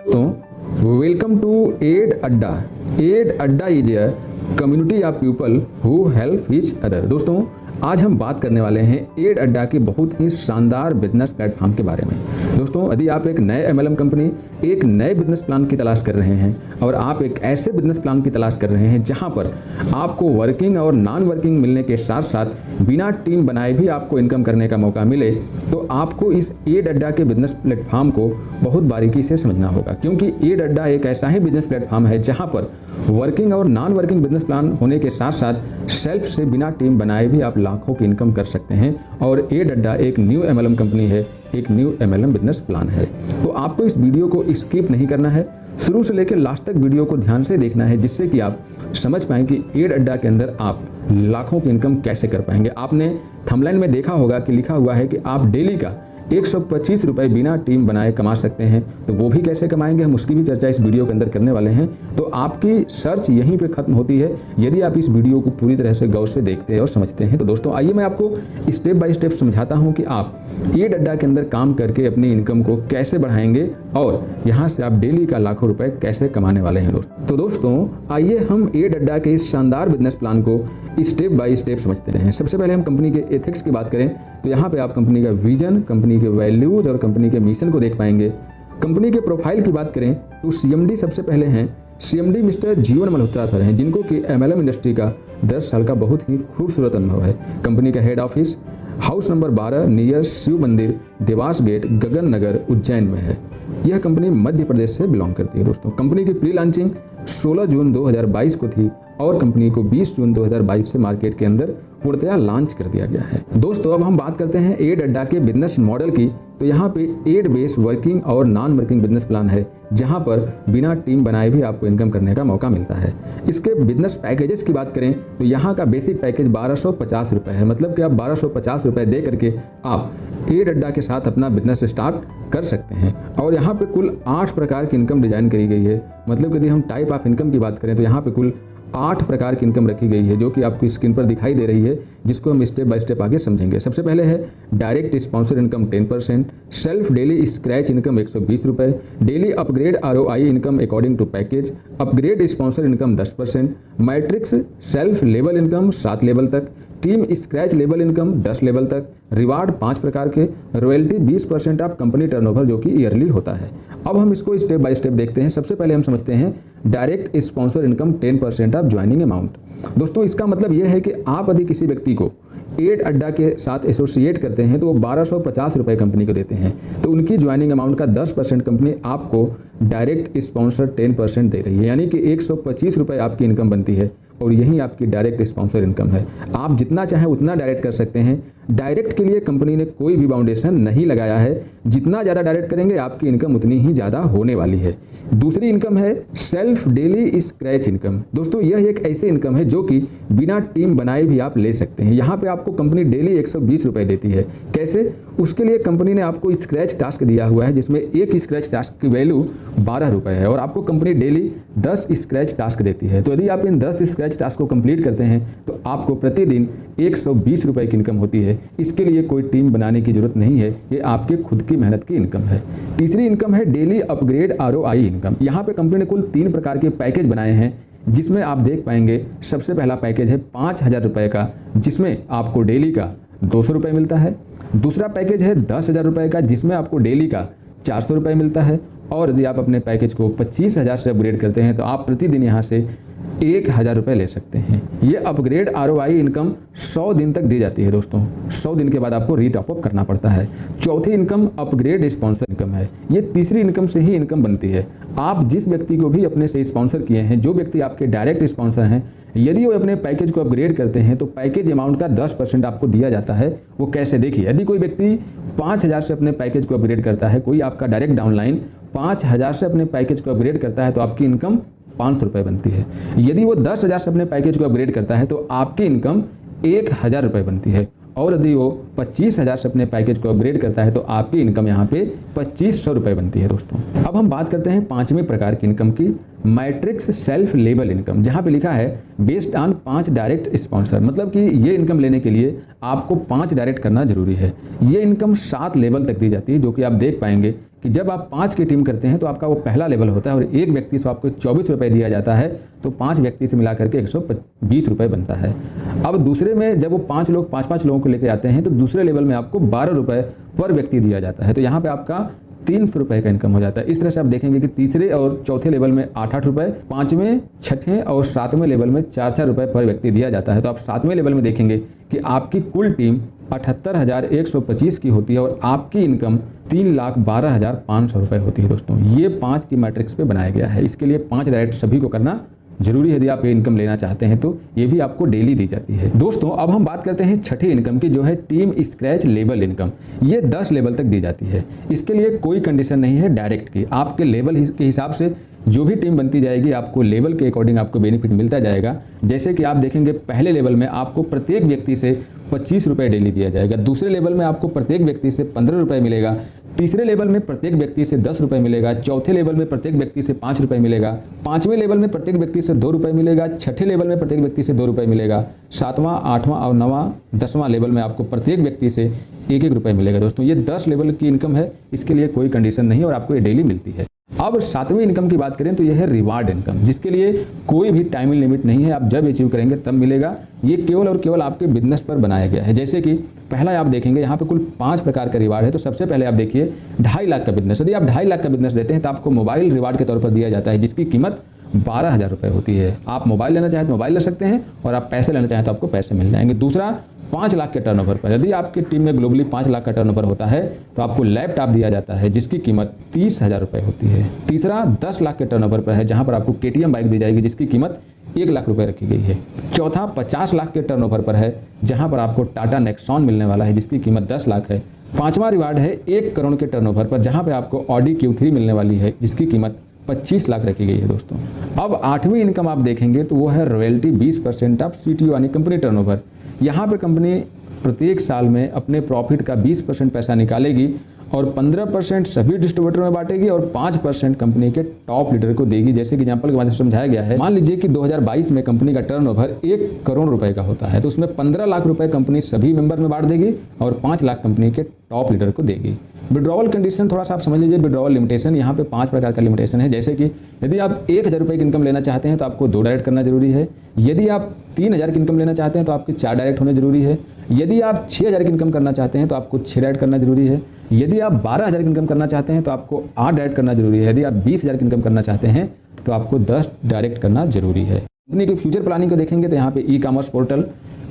दोस्तों welcome to add अड्डा। Add अड्डा is a community of people who help each other. दोस्तों आज हम बात करने वाले हैं एड अड्डा के बहुत ही शानदार बिजनेस प्लेटफॉर्म के बारे में। दोस्तों यदि आप एक नए एमएलएम कंपनी, एक नए बिजनेस प्लान की तलाश कर रहे हैं और आप एक ऐसे बिजनेस प्लान की तलाश कर रहे हैं जहां पर आपको वर्किंग और नॉन वर्किंग मिलने के साथ साथ बिना टीम बनाए भी आपको इनकम करने का मौका मिले, तो आपको इस एड अड्डा के बिजनेस प्लेटफॉर्म को बहुत बारीकी से समझना होगा। क्योंकि एड अड्डा एक ऐसा ही बिजनेस प्लेटफॉर्म है जहां पर वर्किंग और नॉन वर्किंग बिजनेस प्लान होने के साथ साथ सेल्फ से बिना टीम बनाए भी आप लाखों की इनकम कर सकते हैं। और एड अड्डा एक न्यू एमएलएम कंपनी है, एक न्यू एमएलएम बिजनेस प्लान है। तो आपको इस वीडियो को स्किप नहीं करना है, शुरू से लेकर लास्ट तक वीडियो को ध्यान से देखना है, जिससे कि आप समझ पाएं कि एड अड्डा के अंदर आप लाखों की इनकम कैसे कर पाएंगे। आपने थंबनेल में देखा होगा कि लिखा हुआ है कि आप डेली का 125 रुपये बिना टीम बनाए कमा सकते हैं। तो वो भी कैसे कमाएंगे, हम उसकी भी चर्चा इस वीडियो के अंदर करने वाले हैं। तो आपकी सर्च यहीं पे खत्म होती है यदि आप इस वीडियो को पूरी तरह से गौर से देखते हैं और समझते हैं। तो दोस्तों आइए मैं आपको स्टेप बाय स्टेप समझाता हूं कि आप एड अड्डा के अंदर काम करके अपनी इनकम को कैसे बढ़ाएंगे और यहाँ से आप डेली का लाखों रुपए कैसे कमाने वाले हैं। तो दोस्तों आइए हम एड अड्डा के इस शानदार बिजनेस प्लान को स्टेप बाय स्टेप समझते हैं। सबसे पहले हम कंपनी के एथिक्स की बात करें तो यहाँ पे आप कंपनी का विजन, कंपनी के वैल्यूज और कंपनी के मिशन को देख पाएंगे। कंपनी के प्रोफाइल की बात करें तो सीएमडी सबसे पहले हैं। सीएमडी मिस्टर जीवन मल्होत्रा सर हैं, जिनको कि एमएलएम इंडस्ट्री का 10 साल का बहुत ही खूबसूरत अनुभव है। कंपनी का head office house number 12 near Shiv Mandir, Dewas gate, Gagan Nagar, Ujjain में है। यह कंपनी मध्य प्रदेश से बिलोंग करती है। दोस्तों कंपनी की प्री लॉन्चिंग 16 जून 2022 को थी और कंपनी को 20 जून 2022 से मार्केट के अंदर पूर्णतया लॉन्च कर दिया गया है। दोस्तों अब हम बात करते हैं एड अड्डा के बिजनेस मॉडल की। तो यहाँ पे एड बेस वर्किंग और नॉन वर्किंग बिजनेस प्लान है, जहाँ पर बिना टीम बनाए भी आपको इनकम करने का मौका मिलता है। इसके बिजनेस पैकेजेस की बात करें तो यहाँ का बेसिक पैकेज 1250 रुपये है। मतलब कि आप 1250 रुपये दे करके आप एड अड्डा के साथ अपना बिजनेस स्टार्ट कर सकते हैं। और यहाँ पे कुल 8 प्रकार की इनकम डिजाइन करी गई है। मतलब यदि हम टाइप ऑफ इनकम की बात करें तो यहाँ पे कुल 8 प्रकार की इनकम रखी गई है, जो कि आपकी स्क्रीन पर दिखाई दे रही है, जिसको हम स्टेप बाय स्टेप आगे समझेंगे। सबसे पहले है direct sponsor income 10%, self daily scratch income 120 रुपये, daily upgrade ROI income according to package, upgrade sponsor income 10%, matrix self level income 7 level तक, team scratch level income 10 level तक, रिवार्ड 5 प्रकार के, रॉयल्टी 20% ऑफ कंपनी टर्नओवर जो कि yearly होता है। अब हम इसको स्टेप बाय स्टेप देखते हैं। सबसे पहले हम समझते हैं direct sponsor income 10% of joining amount. दोस्तों इसका मतलब यह है कि आप यदि किसी व्यक्ति को एड अड्डा के साथ एसोसिएट करते हैं तो वो 1250 रुपये कंपनी को देते हैं, तो उनकी ज्वाइनिंग अमाउंट का 10% कंपनी आपको डायरेक्ट स्पॉन्सर 10% दे रही है। यानी कि 125 रुपये आपकी इनकम बनती है और यही आपकी डायरेक्ट स्पॉन्सर इनकम है। आप जितना चाहें उतना डायरेक्ट कर सकते हैं। डायरेक्ट के लिए कंपनी ने कोई भी बाउंडेशन नहीं लगाया है। जितना ज़्यादा डायरेक्ट करेंगे आपकी इनकम उतनी ही ज़्यादा होने वाली है। दूसरी इनकम है सेल्फ डेली स्क्रैच इनकम। दोस्तों यह एक ऐसी इनकम है जो कि बिना टीम बनाए भी आप ले सकते हैं। यहाँ पे आपको कंपनी डेली 120 रुपये देती है। कैसे? उसके लिए कंपनी ने आपको स्क्रैच टास्क दिया हुआ है, जिसमें एक स्क्रैच टास्क की वैल्यू 12 रुपये है और आपको कंपनी डेली 10 स्क्रैच टास्क देती है। तो यदि आप इन 10 स्क्रैच टास्क को कंप्लीट करते हैं तो आपको प्रतिदिन 120 रुपये की इनकम होती है। इसके लिए कोई टीम बनाने की जरूरत नहीं है, ये आपके खुद की मेहनत की इनकम है। तीसरी इनकम है डेली अपग्रेड आरओआई इनकम। यहाँ पे कंपनी ने कुल 3 प्रकार के पैकेज बनाए हैं, जिसमें आप देख पाएंगे सबसे पहला पैकेज है 5000 रुपये का, जिसमें आपको डेली का 200 रुपये मिलता है। दूसरा पैकेज है 10,000 रुपये का, जिसमें आपको डेली का 400 रुपये मिलता है। और यदि आप अपने पैकेज को 25,000 से अपग्रेड करते हैं तो आप प्रतिदिन यहाँ से 1000 रुपये ले सकते हैं। ये अपग्रेड आरओआई इनकम 100 दिन तक दी जाती है। दोस्तों 100 दिन के बाद आपको रीटॉप अप करना पड़ता है। चौथी इनकम अपग्रेड स्पॉन्सर इनकम है। ये तीसरी इनकम से ही इनकम बनती है। आप जिस व्यक्ति को भी अपने से स्पॉन्सर किए हैं, जो व्यक्ति आपके डायरेक्ट स्पॉन्सर हैं, यदि वो अपने पैकेज को अपग्रेड करते हैं तो पैकेज अमाउंट का 10% आपको दिया जाता है। वो कैसे? देखिए, यदि कोई व्यक्ति 5000 से अपने पैकेज को अपग्रेड करता है, कोई आपका डायरेक्ट डाउनलाइन 5000 से अपने पैकेज को अपग्रेड करता है तो आपकी इनकम 500 रुपये बनती है। यदि वो 10,000 से अपने पैकेज को अपग्रेड करता है तो आपकी इनकम 1000 रुपये बनती है। और यदि वो 25,000 से अपने पैकेज को अपग्रेड करता है तो आपकी इनकम यहाँ पे 2500 रुपये बनती है। दोस्तों अब हम बात करते हैं 5वें प्रकार की इनकम की, मैट्रिक्स सेल्फ लेवल इनकम, जहाँ पे लिखा है बेस्ड ऑन 5 डायरेक्ट स्पॉन्सर। मतलब कि ये इनकम लेने के लिए आपको 5 डायरेक्ट करना जरूरी है। ये इनकम 7 लेवल तक दी जाती है, जो कि आप देख पाएंगे कि जब आप 5 की टीम करते हैं तो आपका वो पहला लेवल होता है और एक व्यक्ति से आपको 24 रुपये दिया जाता है, तो 5 व्यक्ति से मिला करके 120 रुपये बनता है। अब दूसरे में जब वो 5 लोग 5-5 लोगों को लेकर आते हैं तो दूसरे लेवल में आपको 12 रुपये पर व्यक्ति दिया जाता है, तो यहाँ पर आपका 300 रुपये का इनकम हो जाता है। इस तरह से आप देखेंगे कि तीसरे और चौथे लेवल में 8-8 रुपये, 5वें, 6ठे और 7वें लेवल में 4-4 रुपये पर व्यक्ति दिया जाता है। तो आप 7वें लेवल में देखेंगे कि आपकी कुल टीम 78,125 की होती है और आपकी इनकम 3,12,500 रुपये होती है। दोस्तों ये 5 की मैट्रिक्स पे बनाया गया है। इसके लिए 5 डायरेक्ट सभी को करना जरूरी है। यदि आप ये इनकम लेना चाहते हैं तो ये भी आपको डेली दी जाती है। दोस्तों अब हम बात करते हैं छठी इनकम की, जो है टीम स्क्रैच लेवल इनकम। ये 10 लेवल तक दी जाती है। इसके लिए कोई कंडीशन नहीं है डायरेक्ट की, आपके लेवल के हिसाब से जो भी टीम बनती जाएगी आपको लेवल के अकॉर्डिंग आपको बेनिफिट मिलता जाएगा। जैसे कि आप देखेंगे पहले लेवल में आपको प्रत्येक व्यक्ति से 25 रुपये डेली दिया जाएगा, दूसरे लेवल में आपको प्रत्येक व्यक्ति से 15 रुपये मिलेगा, तीसरे लेवल में प्रत्येक व्यक्ति से 10 रुपये मिलेगा, चौथे लेवल में प्रत्येक व्यक्ति से 5 रुपये मिलेगा, 5वें लेवल में प्रत्येक व्यक्ति से 2 रुपये मिलेगा, 6ठे लेवल में प्रत्येक व्यक्ति से 2 रुपये मिलेगा, 7वां, 8वां और 9वां, 10वां लेवल में आपको प्रत्येक व्यक्ति से 1-1 रुपये मिलेगा। दोस्तों ये 10 लेवल की इनकम है, इसके लिए कोई कंडीशन नहीं और आपको ये डेली मिलती है। अब 7वीं इनकम की बात करें तो यह है रिवार्ड इनकम, जिसके लिए कोई भी टाइमिंग लिमिट नहीं है, आप जब अचीव करेंगे तब मिलेगा। ये केवल और केवल आपके बिजनेस पर बनाया गया है। जैसे कि पहला आप देखेंगे यहाँ पे कुल 5 प्रकार का रिवार्ड है। तो सबसे पहले आप देखिए 2.5 लाख का बिजनेस, यदि आप 2.5 लाख का बिजनेस देते हैं तो आपको मोबाइल रिवार्ड के तौर पर दिया जाता है, जिसकी कीमत 12,000 रुपये होती है। आप मोबाइल लेना चाहें तो मोबाइल ले सकते हैं और आप पैसे लेना चाहें तो आपको पैसे मिल जाएंगे। दूसरा 5 लाख के टर्नओवर पर, यदि आपकी टीम में ग्लोबली 5 लाख का टर्नओवर होता है तो आपको लैपटॉप दिया जाता है, जिसकी कीमत 30,000 रुपये होती है। तीसरा 10 लाख के टर्नओवर पर है, जहां पर आपको KTM बाइक दी जाएगी, जिसकी कीमत 1 लाख रुपये रखी गई है। चौथा 50 लाख के टर्नओवर पर है, जहां पर आपको टाटा नेक्सॉन मिलने वाला है, जिसकी कीमत 10 लाख है। 5वां रिवार्ड है 1 करोड़ के टर्नओवर पर, जहां पर आपको ऑडी Q3 मिलने वाली है, जिसकी कीमत 25 लाख रखी गई है। दोस्तों अब 8वीं इनकम आप देखेंगे तो वो है रॉयल्टी 20% ऑफ CTO यानी कंपनी टर्नओवर। यहाँ पे कंपनी प्रत्येक साल में अपने प्रॉफिट का 20% पैसा निकालेगी और 15% सभी डिस्ट्रीब्यूटर में बांटेगी और 5% कंपनी के टॉप लीडर को देगी। जैसे कि एग्जाम्पल के माध्यम से समझाया गया है, मान लीजिए कि 2022 में कंपनी का टर्नओवर 1 करोड़ रुपए का होता है, तो उसमें 15 लाख रुपए कंपनी सभी मेंबर में बांट देगी और 5 लाख कंपनी के टॉप लीडर को देगी। विड्रॉवल कंडीशन थोड़ा सा आप समझ लीजिए। विड्रॉवल लिमिटेशन यहाँ पे 5 प्रकार का लिमिटेशन है। जैसे कि यदि आप 1,000 रुपये की इनकम लेना चाहते हैं तो आपको 2 डायरेक्ट करना जरूरी है। यदि आप 3,000 की इनकम लेना चाहते हैं तो आपके 4 डायरेक्ट होने जरूरी है। यदि आप 6,000 की इनकम करना चाहते हैं तो आपको 6 डायरेक्ट करना जरूरी है। यदि आप 12,000 की इनकम करना चाहते हैं तो आपको 8 डायरेक्ट करना जरूरी है। यदि आप 20,000 की इनकम करना चाहते हैं तो आपको 10 डायरेक्ट करना जरूरी है। कंपनी की फ्यूचर प्लानिंग को देखेंगे तो यहाँ पे ई-कॉमर्स पोर्टल,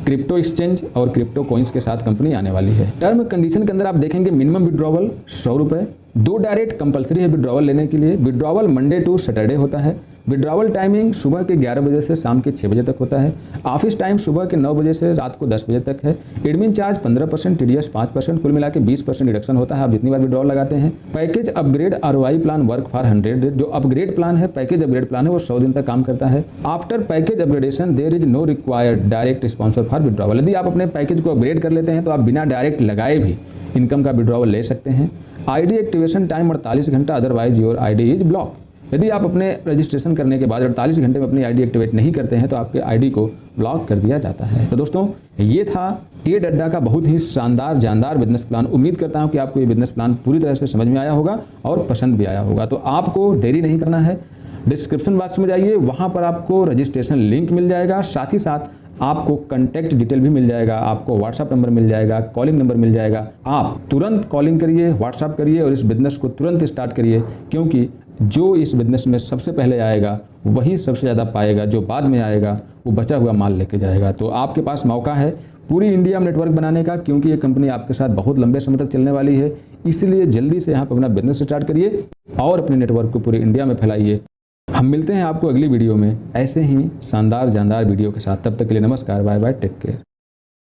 क्रिप्टो एक्सचेंज और क्रिप्टो कॉइन्स के साथ कंपनी आने वाली है। टर्म कंडीशन के अंदर आप देखेंगे मिनिमम विड्रॉवल 100 रुपये, 2 डायरेक्ट कंपलसरी है विड्रॉवल लेने के लिए। विड्रॉवल मंडे टू सैटरडे होता है। विड्रॉवल टाइमिंग सुबह के 11 बजे से शाम के 6 बजे तक होता है। ऑफिस टाइम सुबह के 9 बजे से रात को 10 बजे तक है। एडमिन चार्ज 15%, TDS 5%, कुल मिला के 20% रिडक्शन होता है आप जितनी बार विड्रॉल लगाते हैं। Package upgrade ROI plan work for 100, जो अपग्रेड प्लान है, पैकेज अपग्रेड प्लान है, वो 100 दिन तक काम करता है। After package upgradation there is no required direct sponsor for withdrawal. यदि आप अपने पैकेज को अपग्रेड कर लेते हैं तो आप बिना डायरेक्ट लगाए भी इनकम का विड्रॉवल ले सकते हैं। ID एक्टिवेशन टाइम 48 घंटा, otherwise your ID is block. यदि आप अपने रजिस्ट्रेशन करने के बाद 48 घंटे में अपनी ID एक्टिवेट नहीं करते हैं तो आपके ID को ब्लॉक कर दिया जाता है। तो दोस्तों ये था एड अड्डा का बहुत ही शानदार जानदार बिजनेस प्लान। उम्मीद करता हूं कि आपको ये बिजनेस प्लान पूरी तरह से समझ में आया होगा और पसंद भी आया होगा। तो आपको देरी नहीं करना है, डिस्क्रिप्शन बॉक्स में जाइए, वहाँ पर आपको रजिस्ट्रेशन लिंक मिल जाएगा, साथ ही साथ आपको कॉन्टैक्ट डिटेल भी मिल जाएगा, आपको व्हाट्सअप नंबर मिल जाएगा, कॉलिंग नंबर मिल जाएगा। आप तुरंत कॉलिंग करिए, व्हाट्सअप करिए और इस बिजनेस को तुरंत स्टार्ट करिए, क्योंकि जो इस बिजनेस में सबसे पहले आएगा वही सबसे ज़्यादा पाएगा, जो बाद में आएगा वो बचा हुआ माल लेके जाएगा। तो आपके पास मौका है पूरी इंडिया में नेटवर्क बनाने का, क्योंकि ये कंपनी आपके साथ बहुत लंबे समय तक चलने वाली है। इसलिए जल्दी से यहाँ पर अपना बिजनेस स्टार्ट करिए और अपने नेटवर्क को पूरी इंडिया में फैलाइए। हम मिलते हैं आपको अगली वीडियो में ऐसे ही शानदार जानदार वीडियो के साथ। तब तक के लिए नमस्कार, बाय बाय, टेक केयर।